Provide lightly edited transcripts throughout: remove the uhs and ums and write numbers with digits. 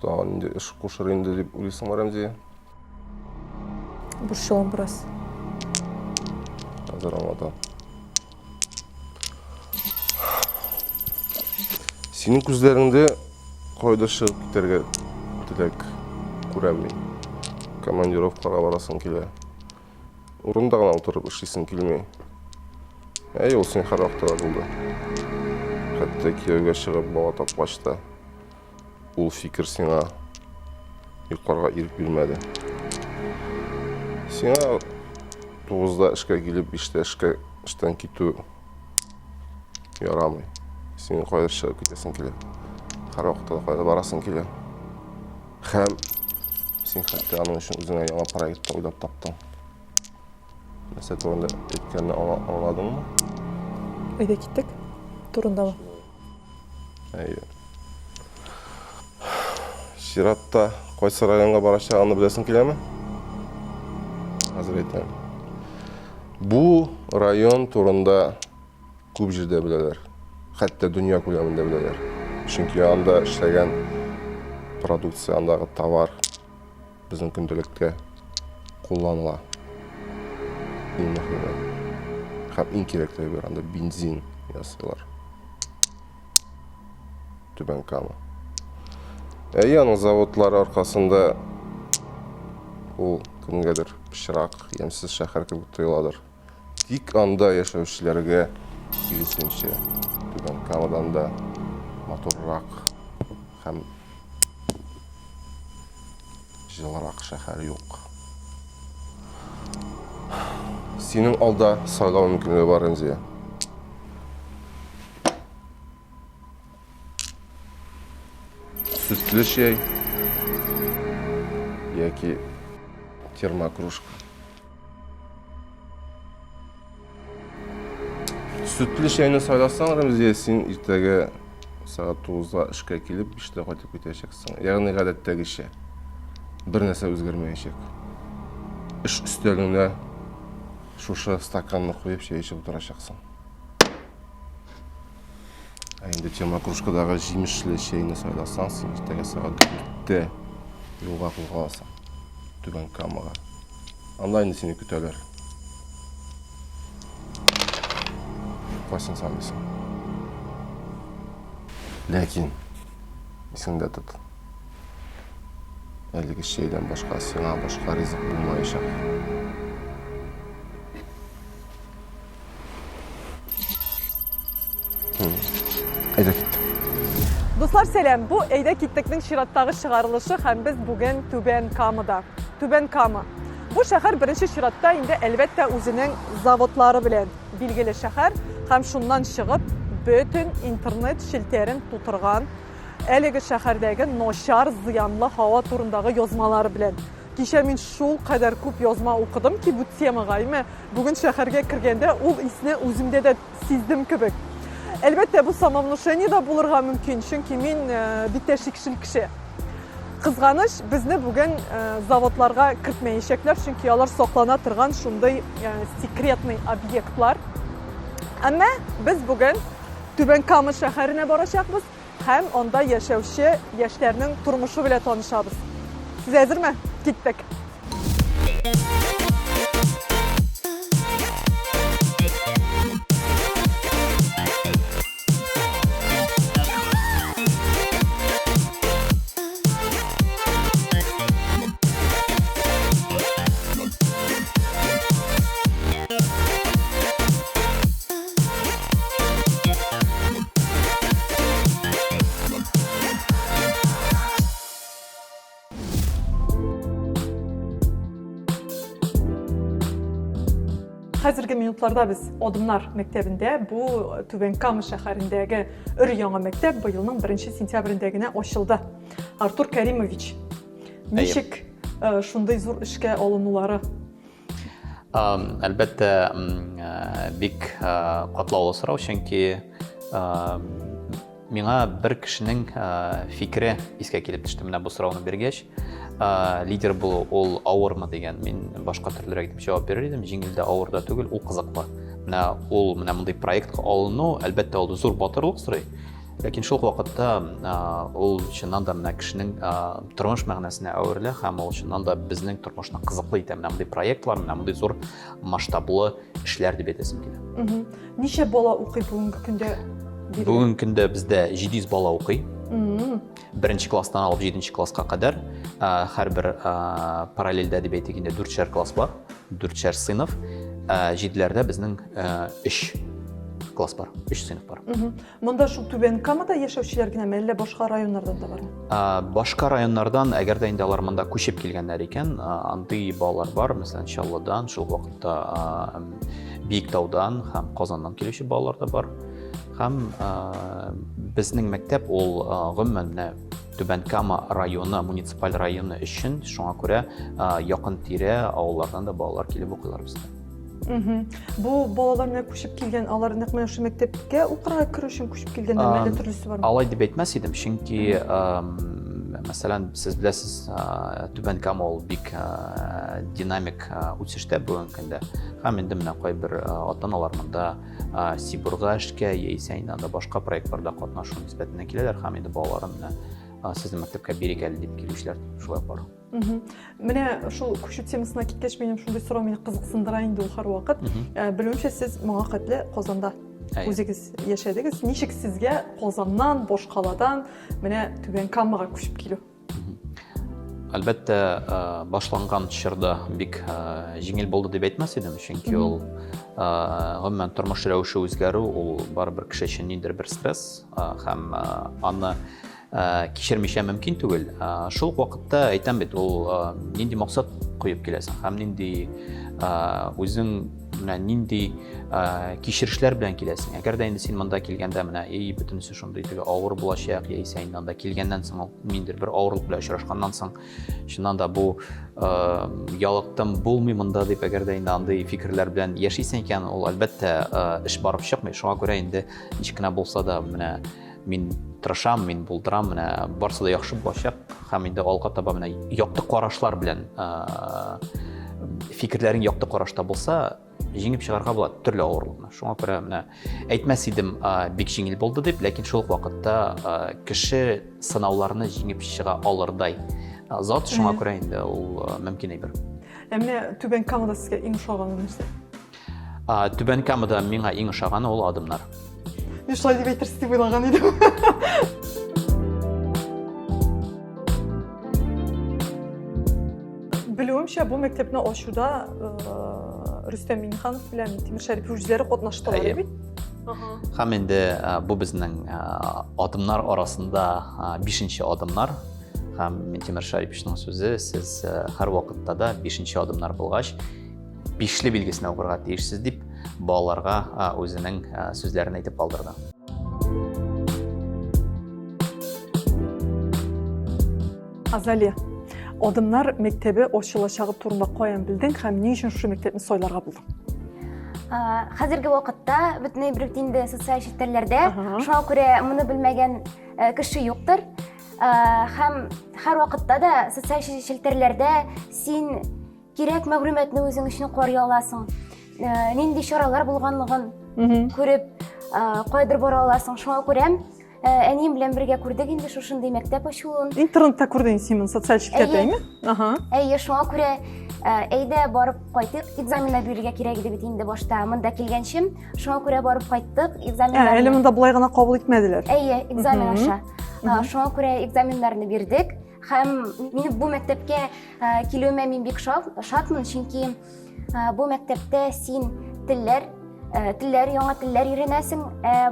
Tağın indi iş kuşar indi deyip uyusun var emzi. Burşuğum biraz. Hazır anladım. Senin күзләреңдә кайда чыгып китәргә теләк күрәм мин. Командировкага барасың килә. Урында гына утырып эшлисең килми. Ул син һәрвакыт булды. Хәтта кияүгә чыгып бала тапкач та ул фикер сиңа юқарыга ирек бирмәде. Сиңа 9-да эшкә килеп, 5-тә эштән китү ярамый. Син кайда чыгып китәсең килә. Һәрвакыт кайда барасың килә. Һәм син хәтта аның өчен үзеңә яңа проект уйлап таптың. Нәрсә турында әйткәнне аңладыңмы? Әйдә киттек. Турындамы? Әйе. Чиратта кайсы районга барачагыңны беләсең киләме? Хәзер әйтәм. Бу район турында күп җирдә беләләр. Хәтта дөнья күләмендә беләләр. Чөнки анда эшләгән продукция, андагы товар безнең көндәлектә кулланыла. Иң мөһиме. Һәм иң кирәкле бер анда бензин ясыйлар. Түбән Кама. Аның заводлары аркасында ул кемгәдер пычрак, ямсыз шәһәр кебек тоеладыр. Тик анда яшәүчеләргә киресенчә Түбән Камадан да матуррак һәм җылырак шәһәр юк. Синең алда сайлау мөмкинлеге бар инде. Sütlü şey яки термокружка. Sütlü şeyni сайласаң, Рәмзия, син иртәгә саат 9-да эшкә килеп, 5-тә кайтып китәчәксең. Ягъни гадәттәгечә. Бер нәрсә үзгәрмәячәк. Эш өстәлеңдә шушы стаканны куеп чәй эчеп утырачаксың. Инде термокружкадагы җимешле чәйне сайласаң, син иртәгә саат 4-тә юлга кузгаласың. Түбән Камага. Анда инде сине көтәләр. Кайсын сайлыйсың? Ләкин исеңдә тот. Әлеге чәйдән башка сиңа башка ризык булмаячак. Әйдә киттек. Дуслар, сәлам. Бу Әйдә киттекнең чираттагы чыгарылышы һәм без бүген Түбән Камада. Түбән Кама. Бу шәһәр беренче чиратта инде әлбәттә үзенең заводлары белән билгеле шәһәр һәм шуннан чыгып бөтен интернет шелтәрен тутырган әлеге шәһәрдәге начар, зыянлы һава турындагы язмалары белән. Кичә мин шул кадәр күп язма укыдым ки, бу темага бүген шәһәргә кергәндә ул исне үземдә дә сиздем кебек. Әлбәттә, бу самовнушение да булырга мөмкин, чөнки мин бик тә шикшел кеше. Кызганыч, безне бүген заводларга кертмәячәкләр, чөнки алар саклана торган шундый секретный объектлар. Әмма без бүген Түбән Кама шәһәренә барачакбыз һәм анда яшәүче яшьләрнең тормышы белән танышабыз. Сез әзерме? Киттек. Хәзерге минутларда без Одымнар мәктәбендә, бу Түбән Кама шәһәрендәге өр-яңа мәктәп быелның 1 сентябрендә генә ачылды. Артур Кәримович, ничек шундый зур эшкә алынулары? Әлбәттә, бик катлаулы сорау, чөнки миңа бер кешенең фикере искә килеп төште менә бу сорауны биргәч. лидер болу ол ауырмы деген мен башка төрлерәк дип җавап бирер идем. Җиңел дә авыр да түгел, ул кызыклы. Менә мондай проектка алыну әлбәттә ул зур батырлык сорый. Ләкин шул вакытта ул чыннан да менә кешенең тормыш мәгънәсенә әверелә һәм ул чыннан да безнең тормышны кызыклы итә. Менә мондай проектлар, менә мондай зур масштаблы эшләр дип әйтәсем килә. Ничә бала укый бүгенге көндә? Бүгенге көндә бездә 700 бала укый. Беренче класстан алып 7нче класска кадәр һәрбер параллельдә дип әйтгәндә 4 класс бар, 4 сыйныф. 7ләрдә безнең 3 класс бар, 3 сыйныф бар. Монда шул Түбән Камада яшәүчеләр генәме, әллә башка районнардан да бармы? Башка районнардан, әгәр дә инде алар монда күчеп килгәннәр икән, андый балалар бар. Мәсәлән, Чаллыдан, шул вакытта Биектаудан һәм Казаннан килүче балалар да бар. Һәм безнең мәктәп ул гомумән Түбән Кама районы, муниципаль районы өчен, шуңа күрә якын тирә авыллардан да балалар килеп укыйлар бездә. Бу балалар менә күчеп килгән, алар нәкъ менә шу мәктәпкә укырга керү өчен күчеп килгәннәр, әллә төрлесе бармы? Алай дип әйтмәс идем, чөнки мәсәлән, сез беләсез, Түбән Кама ул бик динамик үсештә бүгенге көндә. Һәм инде менә кайбер ата-аналар монда Сибурга эшкә, яисә инде башка проектларда катнашу нисбәтенә киләләр һәм инде балаларын сезнең мәктәпкә бирик әле дип килүчеләр шулай бар. Менә шул күчү темасына киткәч, минем шундый сорау мине кызыксындыра инде ул һәрвакыт. Белүемчә, сез моңа хәтле Казанда үзегез яшәдегез. Ничек сезгә Казаннан, башкаладан менә Түбән Камага күчеп килү? Әлбәттә, башланган чорда бик җиңел булды дип әйтмәс идем, чөнки ул гомумән тормыш рәвеше үзгәрү, ул барыбер кеше өчен ниндидер бер стресс һәм аны кичермичә мөмкин түгел. Шул вакытта әйтәм бит, ул нинди максат куеп киләсең һәм нинди үзең менә нинди кичерешләр белән киләсең. Әгәр дә инде син монда килгәндә менә бөтенесе шундый теге авыр булачак, яисә инде анда килгәннән соң ниндидер бер авырлык белән очрашканнан соң, чыннан да бу ялыктым булмый монда дип әгәр дә инде андый фикерләр белән яшисең икән, ул әлбәттә эш барып чыкмый. Шуңа күрә инде ничек кенә булса да менә мин тырышам, мин булдырам, менә барсы да яхшы булачак һәм инде алга таба менә якты карашлар белән фикерләрең якты карашта булса, җиңеп чыгарга була төрле авырлыкны. Шуңа күрә менә әйтмәс идем бик җиңел булды дип, ләкин шул вакытта кеше сынауларны җиңеп чыга алырдай зат, шуңа күрә инде ул мөмкин әйбер. Менә Түбән Камада сезгә иң ошаганы нәрсә? Түбән Камада миңа иң ошаганы ул адымнар. Мин шулай дип әйтерсез дип уйлаган идем. Белүемчә, бу мәктәпне ачуда Рөстәм Миңнеханов белән Тимер Шәрипов үзләре катнаштылар бит. Һәм инде бу безнең адымнар арасында 5нче адымнар. Һәм Тимер Шәриповның сүзе, сез һәр вакытта да 5нче адымнар булгач, 5ле билгесенә укырга тиешсез дип балаларга үзенең сүзләрен әйтеп калдырды. Азали, Адымнар мәктәбе ачылачагы турында каян белдең һәм ни өчен шушы мәктәпне сайларга булдың? Хәзерге вакытта бөтенләй бер инде социаль челтәрләрдә, шуңа күрә моны белмәгән кеше юктыр. Һәм һәр вакытта да социаль челтәрләрдә син кирәк мәгълүматны үзең өчен карый аласың. Нинди чаралар булганлыгын күреп, кайдыр бара аласың. Шуңа күрә әнием белән бергә күрдек инде шушындый мәктәп ачуын. Интернетта күрдең син социаль челтәрләрдәме? Әйе, шуңа күрә әйдә барып кайтык, экзаменнар бирергә кирәк иде бит инде башта монда килгәнчем. Шуңа күрә барып кайттык, экзаменнар. Әле монда булай гына кабул итмәделәр. Әйе, экзамен аша. Шуңа күрә экзаменнарны бирдек. Һәм мине бу мәктәпкә килүемә мин бик шатмын, чөнки бу мәктәптә син телләр, яңа телләр өйрәнәсең.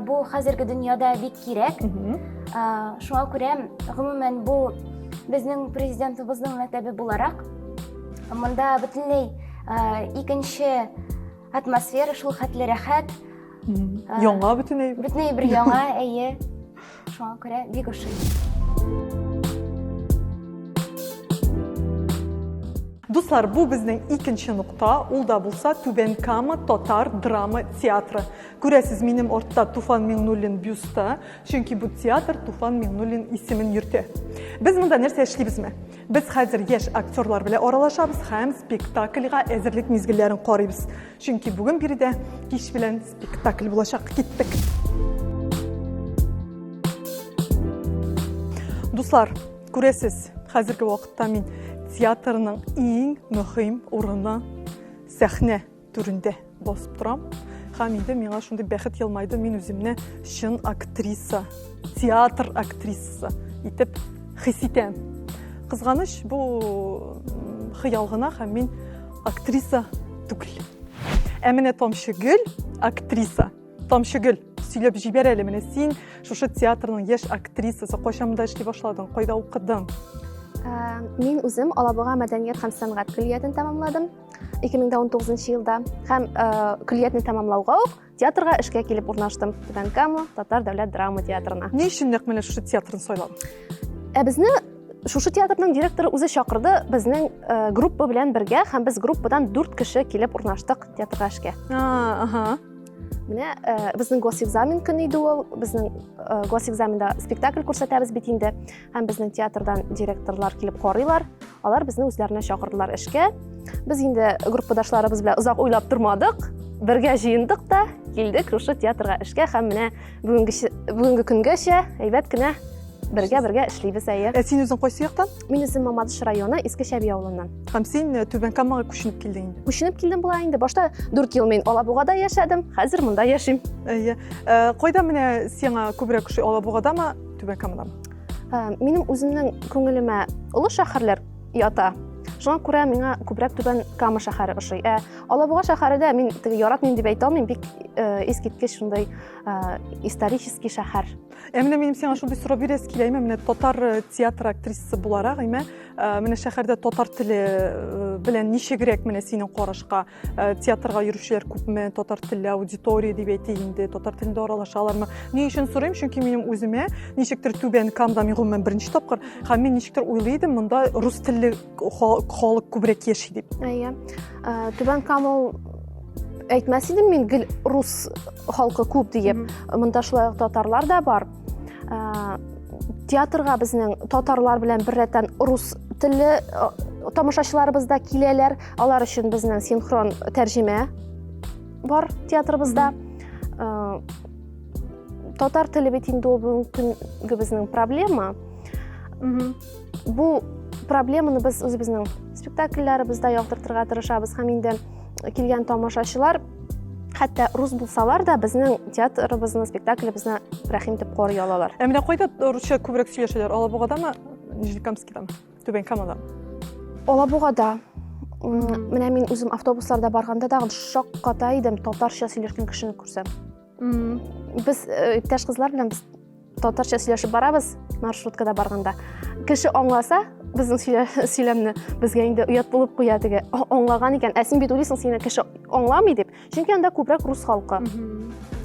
Бу хәзерге дөньяда бик кирәк. Шуңа күрә гомумән бу безнең президентыбызның мәктәбе буларак, монда бөтенләй икенче атмосфера, шул хәтле рәхәт. Яңа бөтенләй бер яңа, әйе. Шуңа күрә бик ошый. Дуслар, бу безнең икенче нукта, ул да булса Түбән Кама татар драма театры. Күрәсез, минем артта Туфан Миңнуллин бюсты, чөнки бу театр Туфан Миңнуллин исемен йөртә. Без монда нәрсә эшлибезме? Без хәзер яшь актерлар белән аралашабыз һәм спектакльгә әзерлек мизгелләрен карыйбыз. Чөнки бүген биредә кич белән спектакль булачак. Киттек. Дуслар, күрәсез, хәзерге вакытта мин театрның иң мөһим урыны сәхнә түрендә басып торам. Һәм инде миңа шундый бәхет елмайды, мин үземне чын актриса, театр актрисасы итеп хис итәм. Кызганыч, бу хыял гына һәм мин актриса түгел. Ә менә Тамчыгөл актриса. Тамчыгөл, сөйләп җибәр әле, менә син шушы театрның яшь актрисасы, кайчанда эшли башладың, кайда укыдың? Мин үзем Алабуга мәдәният һәм сәнгать көллиятен тәмамладым 2019 елда. Һәм көллиятне тәмамлауга ук театрга эшкә килеп урнаштым. Түбән Кама Татар дәүләт драма театрына. Ни өчен нәкъ менә шушы театрны сайладың? Безне шушы театрның директоры үзе чакырды, безнең группа белән бергә, һәм без группадан 4 кеше килеп урнаштык театрга эшкә. Ага. Менә безнең госэкзамен көне иде ул. Безнең госэкзаменда спектакль күрсәтәбез бит инде. Һәм безнең театрдан директорлар килеп карыйлар. Алар безне үзләренә чакырдылар эшкә. Без инде группадашларыбыз белән озак уйлап тормадык. Бергә җыендык та килдек шушы театрга эшкә һәм менә бүгенге көнгәчә әйбәт кенә бергә эшлибез әйе. Ә син үзең кайсы яктан? Мин үзем Мамадыш районы Иске Шәби авылыннан. Һәм син Түбән Камага күченеп килдең инде. Күченеп килдем була инде. Башта 4 ел мин Алабугада яшәдем, хәзер монда яшим. Әйе. Кайда менә сиңа күбрәк ошый, Алабугадамы, Түбән Камадамы? Минем үземнең күңелемә олы шәһәрләр ята. Шуңа күрә миңа күбрәк Түбән Кама шәһәре ошый. Алабуга шәһәрендә мин яратмыйм дип әйтә алмыйм, бик искиткеч шундай исторический шәһәр. Менә минем сиңа шундый сорау бирәс килә, менә татар театр актрисасы буларак, менә шәһәрдә татар теле белән ничегрәк менә синең карашка театрга йөрүчеләр күпме, татар телле аудитория дип әйтә инде, татар телендә аралашалармы? Ни өчен сорыйм? Чөнки минем үземә ничектер Түбән Камада мин гомумән беренче тапкыр, һәм мин ничектер уйлыйдым, монда рус телле халык күбрәк яши дип. Әйе. Түбән Кама әйтмәс идем мин гел рус халкы күп диеп. Монда шулай татарлар да бар. Театрга безнең татарлар белән беррәттән рус телле тамашачыларыбыз да киләләр. Алар өчен безнең синхрон тәрҗемә бар театрыбызда. Татар теле бит инде ул бүгенге безнең проблема. Бу проблеманы без үзебезнең спектакльләребездә яктыртырга тырышабыз һәм инде килгән тамашачылар хәтта рус булсалар да безнең театрыбызны, спектаклебезне рәхим итеп карый алалар. Менә кайда русча күбрәк сөйләшәләр? Алабугадамы, Нижнекамскидамы, Түбән Камадамы? Алабугада. Менә мин үзем автобусларда барганда да шакката идем татарча сөйләшкән кешене күрсәм. Без иптәш кызлар белән без татарча сөйләшеп барабыз маршруткада барганда. Кеше аңласа, безнең сөйләмне безгә инде уят булып куя теге. Аңлаган икән, ә син бит уйлыйсың, сине кеше аңламый дип. Чөнки анда күбрәк рус халкы.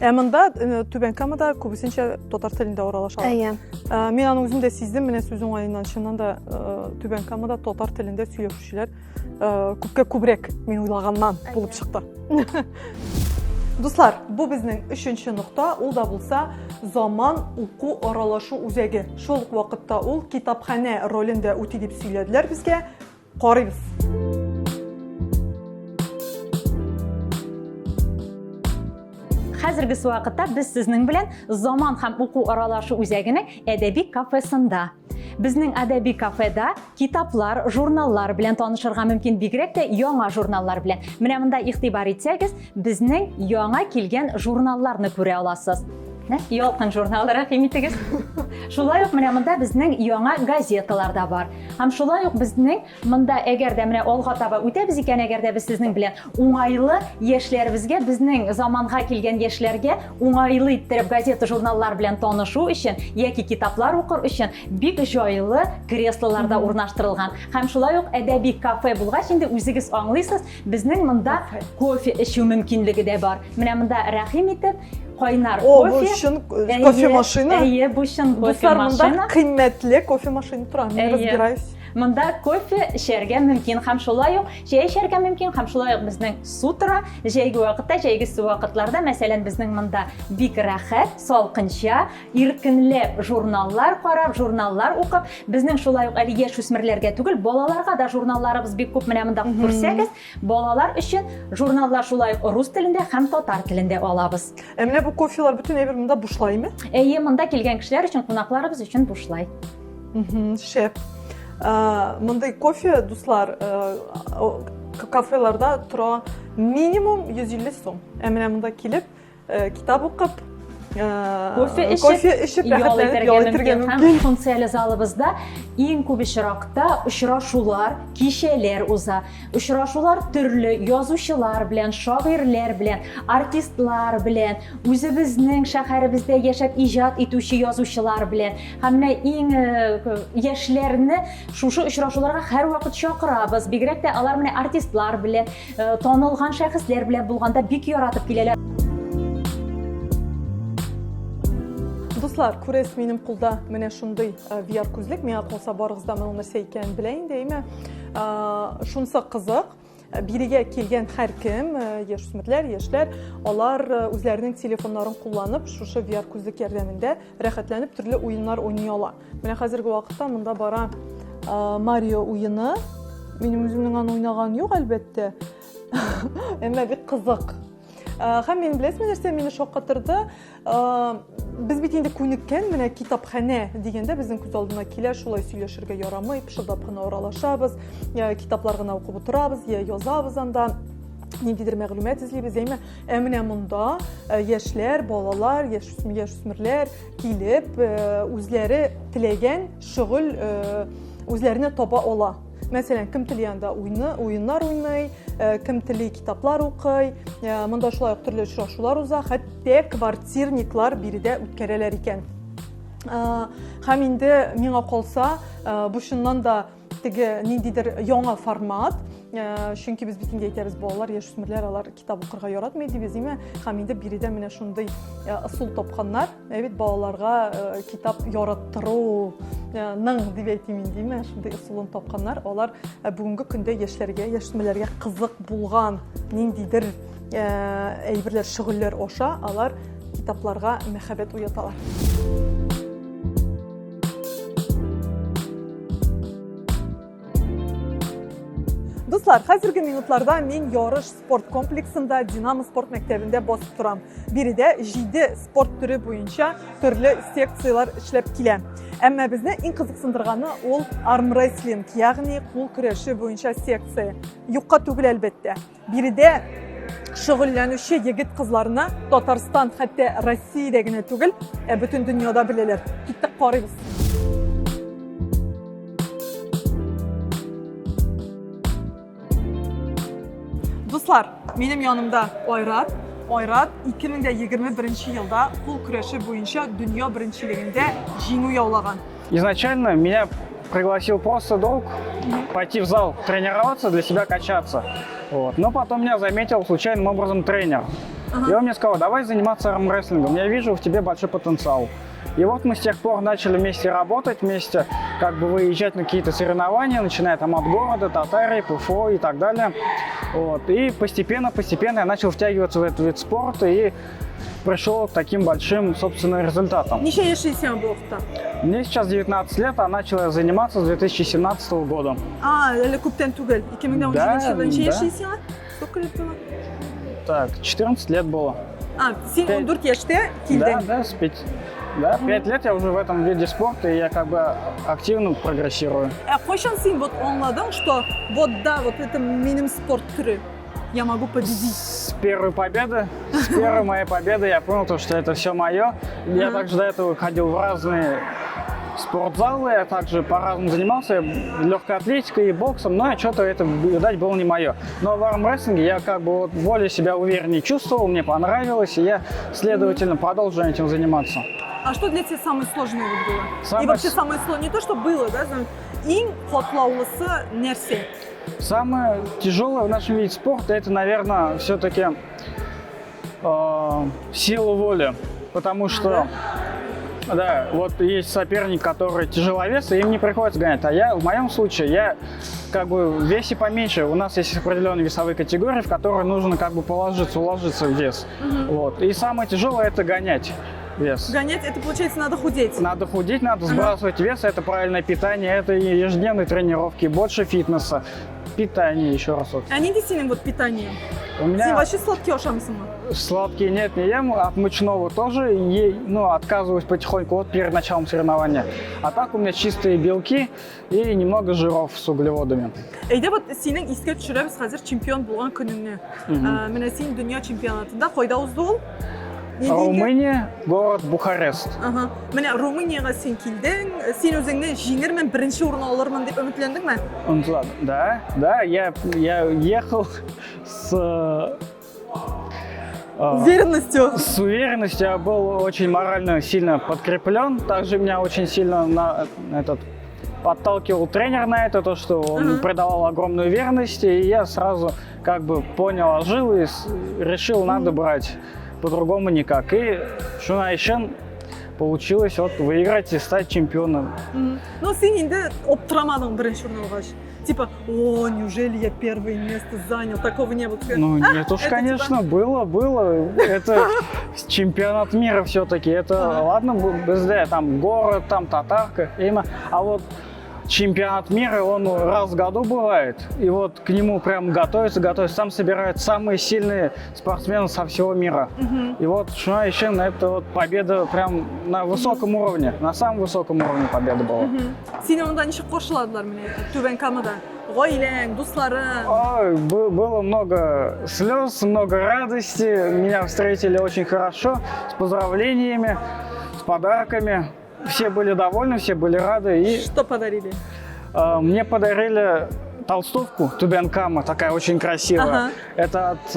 Монда Түбән Камада күбесенчә татар телендә аралашалар. Әйе. Мин аны үзем дә сиздем, менә сүз уңаеннан чыннан да Түбән Камада татар телендә сөйләшүчеләр күбрәк мин уйлаганнан булып чыкты. Дуслар, бу безнең 3нче нокта, ул да булса заман уку аралашу үзәге. Шул ук вакытта ул китапханә ролендә үти дип сөйләделәр безгә. Карыйбыз. Хәзерге вакытта без сезнең белән заман һәм уку аралашу үзәгенең әдәби кафесында. Безнең әдәби кафеда китаплар, журналлар белән танышырга мөмкин, бигрәк тә яңа журналлар белән. Менә монда игътибар итсәгез, безнең яңа килгән журналларны күрә аласыз. Ялкын журналлар рәхим итегез. Шулай ук менә монда безнең яңа газеталар да бар. Һәм шулай ук безнең монда әгәр дә менә алга таба үтәбез икән, әгәр дә без сезнең белән уңайлы яшьләребезгә, безнең заманга килгән яшьләргә уңайлы иттереп газета, журналлар белән танышу өчен яки китаплар укыр өчен бик җайлы креслоларда урнаштырылган. Һәм шулай ук әдәби кафе булгач инде үзегез аңлыйсыз, безнең монда кофе эчү мөмкинлеге дә бар. Менә монда рәхим итеп кайнар кофе. Кофе машина. Әйе, бу чын кофе Дуслар, машина. монда кыйммәтле кофе машина тора. Мин разбираюсь. Монда кофе эчәргә мөмкин һәм шулай ук чәй эчәргә мөмкин һәм шулай ук безнең су тора җәйге вакытта, җәйге су вакытларда, мәсәлән, безнең монда бик рәхәт, салкынча, иркенләп журналлар карап, журналлар укып, безнең шулай ук әле яшүсмерләргә түгел, балаларга да журналларыбыз бик күп менә монда күрсәгез, балалар өчен журналлар шулай ук рус телендә һәм татар телендә алабыз. Менә бу кофелар бөтен әйбер монда бушлаймы? Әйе, монда килгән кешеләр өчен, кунакларыбыз өчен бушлай. Шәп. Мондай кофе, дуслар, кафеларда тора минимум 150 сум. Менә монда килеп, китап укып, кофе эчеп ял рәхәтләнеп итәргә мөмкин. Функцияле залыбызда иң күп очракта очрашулар, кичәләр уза. Очрашулар төрле язучылар белән, шагыйрьләр белән, артистлар белән, үзебезнең шәһәребездә яшәп иҗат итүче язучылар белән. Һәм менә иң яшьләрне шушы очрашуларга һәрвакыт чакырабыз. Бигрәк тә алар менә артистлар белән, танылган шәхесләр белән булганда бик яратып киләләр. Дуслар, күрәс минем кулда менә шундый VR күзлек, миңа калса барыгызда моның нәрсә икәнен белә инде, әйме. Шунысы кызык. Бирегә килгән һәркем, яшүсмерләр, яшьләр, алар үзләренең телефоннарын кулланып, шушы VR күзлек ярдәмендә рәхәтләнеп төрле уеннар уйный ала. Менә хәзерге вакытта монда бара Марио уены. Минем үземнең аны уйнаган юк, әлбәттә. Әмма бик кызык. Һәм мин беләсезме нәрсә мине шаккатырды? Без бит инде күнеккән, менә китапханә дигәндә безнең күз алдына килә, шулай сөйләшергә ярамый, пышылдап кына аралашабыз, китаплар гына укып утырабыз, язабыз анда. Ниндидер мәгълүмат эзлибез, әйме. Менә монда яшьләр, балалар, яшүсмерләр килеп, үзләре теләгән шөгыль үзләренә таба ала. Мәсәлән, кем теле янда уеннар уйный, кем теле китаплар укый, монда шулай ук төрле очрашулар уза, хәтта квартирниклар биредә үткәрәләр икән. Һәм инде миңа калса, бу шуннан да теге ниндидер яңа формат, чөнки без бит инде әйтәбез, балалар, яшүсмерләр алар китап укырга яратмый дибез, әйме. Һәм инде биредә менә шундый ысул тапканнар, бит балаларга китап яраттыру дип әйтим инде, әйме. Шундый ысулын тапканнар, алар бүгенге көндә яшьләргә, яшүсмерләргә кызык булган ниндидер әйберләр, шөгыльләр аша алар китапларга мәхәббәт уяталар. Дуслар, хәзерге минутларда мин ярыш спорт комплексында Динамо спорт мәктәбендә басып торам. Биредә 7 спорт төре буенча төрле секциялар эшләп килә. Әмма безне иң кызыксындырганы ул армрестлинг, ягъни кул көрәше буенча секция. Юкка түгел, әлбәттә. Биредә шөгыльләнүче егет-кызларны Татарстан, хәтта Россиядә генә түгел, бөтен дөньяда беләләр. Киттек, карыйбыз. Дуслар, минем янымда Айрат. Айрат 2021 елда кул көрәше буенча дөнья беренчелегендә җиңү яулаган. Изначально меня пригласил просто друг пойти в зал тренироваться, для себя качаться. Вот. Но потом меня заметил случайным образом тренер. И он мне сказал: давай заниматься армрестлингом, я вижу в тебе большой потенциал. И вот мы с тех пор начали вместе работать, вместе как бы выезжать на какие-то соревнования, начиная там от города, Татарии, ПФО и так далее. Вот. И постепенно я начал втягиваться в этот вид спорта и пришел к таким большим, собственно, результатам. Ничего яшисен bu вакытта? Мне сейчас 19 лет, а начал я заниматься с 2017 года. Әле күптән түгел. 2017 елда ничего яшисен? Сколько лет было? Так, 14 лет было. Сен 14 яшьтә килдең. Да, 5 лет я уже в этом виде спорта, и я как бы активно прогрессирую. Кайчан син вот аңладың, что вот да, вот это минем спорт түрі. Я могу победить. С первой моей победы я понял, что это все мое. Я также до этого ходил в разные спортзалы, я также по-разному занимался легкой атлетикой и боксом, но что-то это, видать, было не мое. Но в армрестлинге я как бы вот более себя увереннее чувствовал, мне понравилось, и я, следовательно, продолжу этим заниматься. А что для тебя самое сложное вот было? И Самое вообще самое сложное, не то, что было, да, иң катлаулысы нәрсе? Самое тяжелое в нашем виде спорта — это, наверное, все-таки сила воли, потому что Да, вот есть соперник, который тяжеловес, и им не приходится гонять. А в моем случае, я как бы в весе поменьше. У нас есть определенные весовые категории, в которые нужно как бы уложиться в вес. Вот. И самое тяжелое – это гонять вес. Гонять, это получается надо худеть. Надо худеть, надо сбрасывать вес, это правильное питание, это ежедневные тренировки, больше фитнеса, питание, еще раз. Вот. Они действительно вот питание. У меня Сен вообще сладкие ошамсың? сладкие нет, не ем, от мучного тоже, отказываюсь потихоньку вот перед началом соревнования. А так у меня чистые белки и немного жиров с углеводами. Әйдә вот синең искә төшерәбез хәзер чемпион булган көнеңне. Менә син дөнья чемпионатында кайда узды ул? Румыния, город Бухарест. Ага. Менә Румыниягә син килдең, син үзеңне җиңермен, беренче урын алырмын дип өметләндеңме? Да, я ехал с Уверенностью. С уверенностью, я был очень морально сильно подкреплен. Также меня очень сильно подталкивал тренер на это, то, что он придавал огромную уверенность. И я сразу как бы понял, ожил и решил, надо брать. По-другому никак. И Шунайшен получилось вот выиграть и стать чемпионом. Но син инде оптырамадың беренче урын алгач. Типа, о, неужели я первое место занял? Такого не было. Ну, нет уж, конечно, было. Это чемпионат мира все-таки. Это, ладно, БСД, там город, там татарка, имя. А вот чемпионат мира, он раз в году бывает. И вот к нему прям готовятся. Там собирают самые сильные спортсмены со всего мира. И вот Шунайшен, это вот победа прям на высоком уровне. На самом высоком уровне победа была. Сине онда ничек кошыладылар менә Түбән Камада? Гаиләң, дусларың? Ой, было много слез, много радости. Меня встретили очень хорошо, с поздравлениями, с подарками. Все были довольны, все были рады. И Что подарили? мне подарили толстовку Түбән Кама, такая очень красивая. Ага. Это от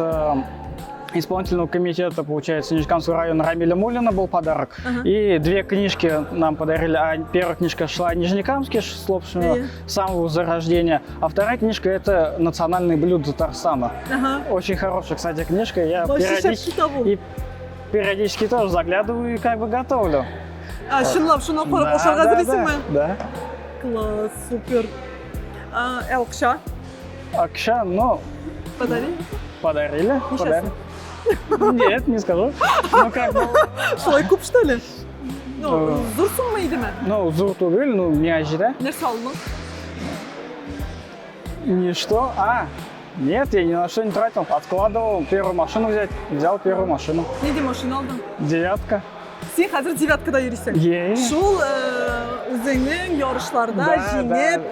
исполнительного комитета, получается, Нижегородского района Рамиля Мулина был подарок. И 2 книжки нам подарили. Первая книжка шла Нижнекамский, собственно, с самого зарождения. А вторая книжка – это национальные блюда Татарстана. Очень хорошая, кстати, книжка. Я периодически тоже заглядываю и как бы готовлю. Шунлап, шуны карап ашарга әзерлисеңме? Да. Класс, супер. Акча Акша, ну, подарили? подарили. Нет, не скажу. Ну, как бы... Шулай күп, что ли? Ну, зурсыңмы идеме? Ну, зур түгел, ну, не ожидай. Нәрсә алдың? Ничто. Нет, я ни на что не тратил. Откладывал первую машину взял первую машину. Нидә машина алдың? 9. Син хәзер 9-када йөрисең. Шул үзеңнең ярышларда җиңеп,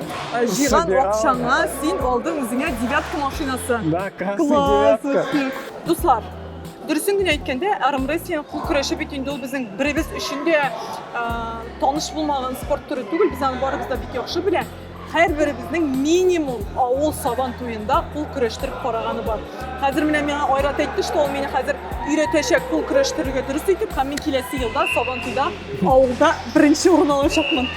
җыйган акчаңа син алдың үзеңә 9 машинасы. Да, красная 9. Дуслар, дөресен генә әйткәндә, армрестлинг кул көрәше бит инде ул безнең беребез өчен дә таныш булмаган спорт төре түгел. Без аны барыбыз да бик яхшы белә. Һәрберебезнең минимум авыл сабан туенда кул көрәштереп караганы бар. Хәзер менә миңа Айрат әйтте, что ул мине хәзер өйрәтәчәк кул көрәштерергә дөрес итеп, һәм мин киләсе елда сабан туйда авылда беренче урын алачакмын.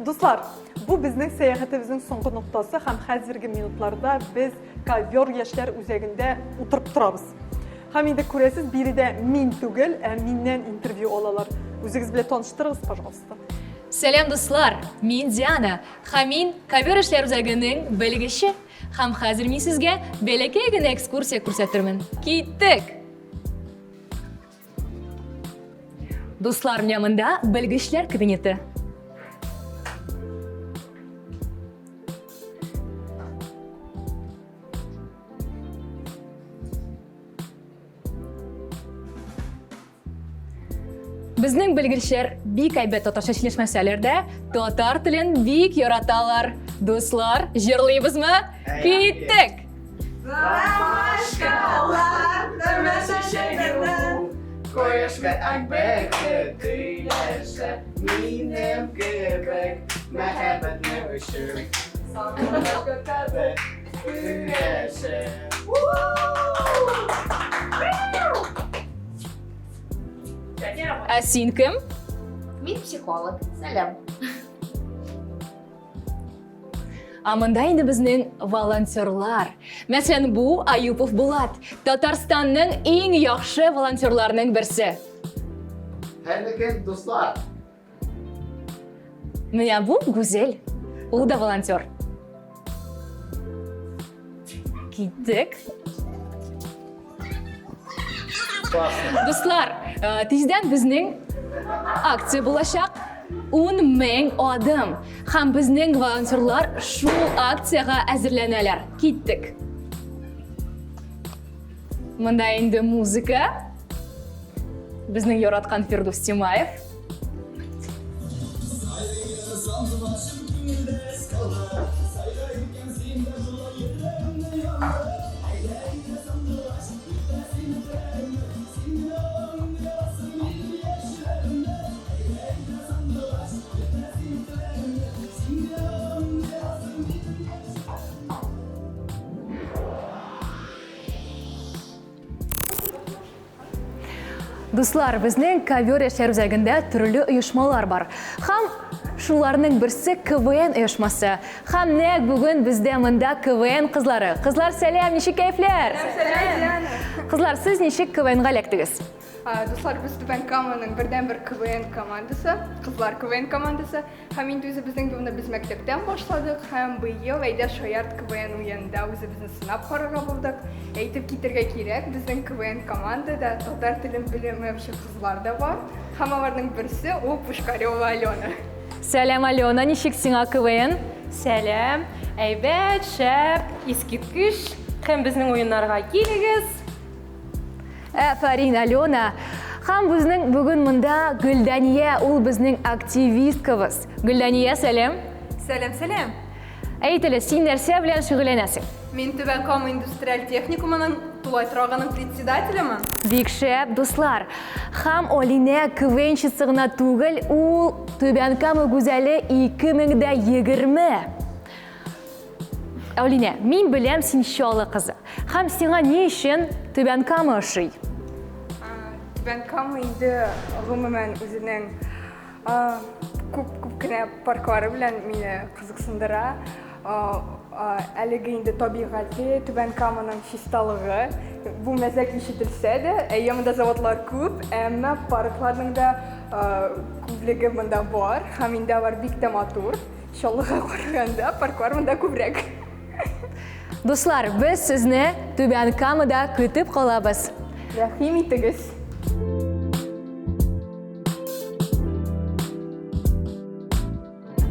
Дуслар, бу безнең сәяхәтебезнең соңгы ноктасы һәм хәзерге минутларда без ковер яшьләр үзәгендә утырып торабыз. Һәм инде күрәсез, биредә мин түгел, миннән интервью алалар. Үзегез белән таныштырыгыз, пожалуйста. Сәлам дуслар, мин Диана, һәм мин ковер эшләр үзәгенең белгече. Һәм хәзер мин сезгә бәләкәй генә экскурсия күрсәтермен. Киттек! Дуслар, янында белгечләр кабинеты. Безнең белгечләр бик әйбәт татарча сөйләшмәсәләр дә, татар телен бик яраталар. Дуслар, җырлыйбызмы? Киттек! Koyuş ve akbekte tüyleşe minem gebek mehabet ne ışık sanırım tabi tüyleşe. Син кем? Мин психолог. Сәлем. Амында инде безнең волонтерлар. Мәсәлән, бу Аюпов Булат, Татарстанның иң яхшы волонтерларының берсе. Һәрлекен дуслар. Менә бу Гүзел. Ул да волонтер. Киттек. Дуслар, тиздән безнең акция булачак. 10,000 адам һәм безнең волонтерлар шул акцияга әзерләнәләр. Киттек. Монда инде музыка. Безнең яраткан Фирдус Тимаев. Дуслар, безнең ковер яшьләр үзәгендә төрле оешмалар бар. Һәм шуларның берсе КВН оешмасы. Һәм нәкъ бүген бездә монда КВН кызлары. Кызлар, сәлам, ничек кәйфләр? Кызлар, сез ничек КВН-га эләктегез? Дуслар, біз Түбән Каманың бірден бір КВН командасы, қызлар КВН командасы. Һәм инде үзебезнең юлны без мәктәптән башладык, һәм быел әйдә шаярт КВН уенда үзебезне сынап карарга булдык. Әйтеп китәргә кирәк, безнең КВН командада татар телен белмәүче кызлар да бар. Һәм аларның берсе ул Пушкарева Алена. Сәлам, Алена, ничек сиңа КВН? Сәлем, әйбәт, шәп, искиткеч, һәм безнең уеннарга килегез. Афарин, Алена. Һәм безнең бүген монда Гөлдәния, ул безнең активисткабыз. Гөлдәния, сәлам. Сәлем. Әйтеле, син нәрсә белән шөгыльләнәсең? Мин Түбән Кама индустриаль техникумының тулай торганың председателемен. Бик шәп, дуслар. Һәм Алина КВНчысы гына түгел, ул Түбән Кама гүзәле 2020. Алина, мин беләм син чалы кызы. Һәм сиңа ни өчен Түбән Кама ошый? Түбән Кама инде гомумән үзенең күп кенә парклары белән мине кызыксындыра. Әлеге инде табигате, Түбән Каманың чисталыгы. Бу мәзәк ишетелсә дә, монда заводлар күп, әмма паркларның да күплеге монда бар. Һәм инде алар бик тә матур. Чаллыга караганда парклар монда күбрәк. Дуслар, без сезне Түбән Камада көтеп калабыз. Рәхим итегез.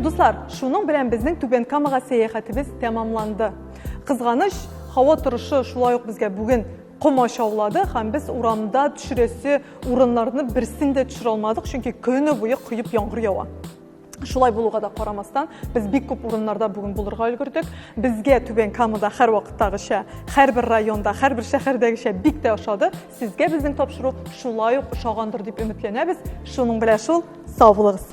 Дуслар, шуның белән безнең Түбән Камага сәяхәтебез тәмамланды. Кызганыч, һава торышы шулай ук безгә бүген комачаулады һәм без урамда төшерәсе урыннарны берсен дә төшерә алмадык, чөнки көне буе коеп яңгыр ява. Шулай булуга да карамастан, без бик күп урыннарда бүген булырга өлгердек. Безгә Түбән Камада һәр вакыттагыча, һәрбер районда, һәрбер шәһәрдәгечә бик тә ошады. Сезгә безнең тапшыру шулай ук ошагандыр дип өметләнәбез. Шуның белән шул, сау булыгыз.